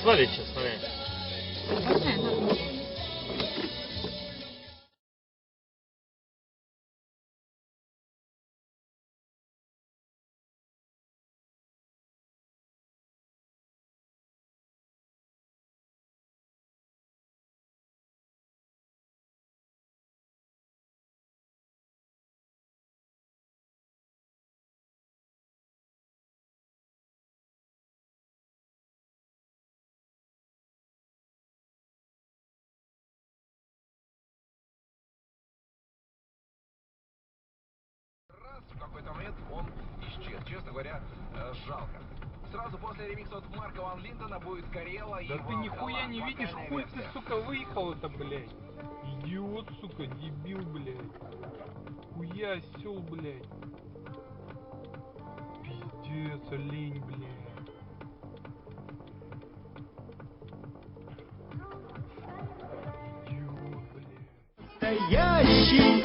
Смотри, сейчас, смотри. В какой-то момент он исчез. Честно говоря, жалко. Сразу после ремикса от Марка Ван Линдена будет Карелла и Да ты нихуя не видишь, хуй ты, версия. сука, выехал это, блядь. Идиот, сука, дебил, блядь. Хуя осел, блядь. Пиздец, олень, блядь. Идиот, блядь. Настоящий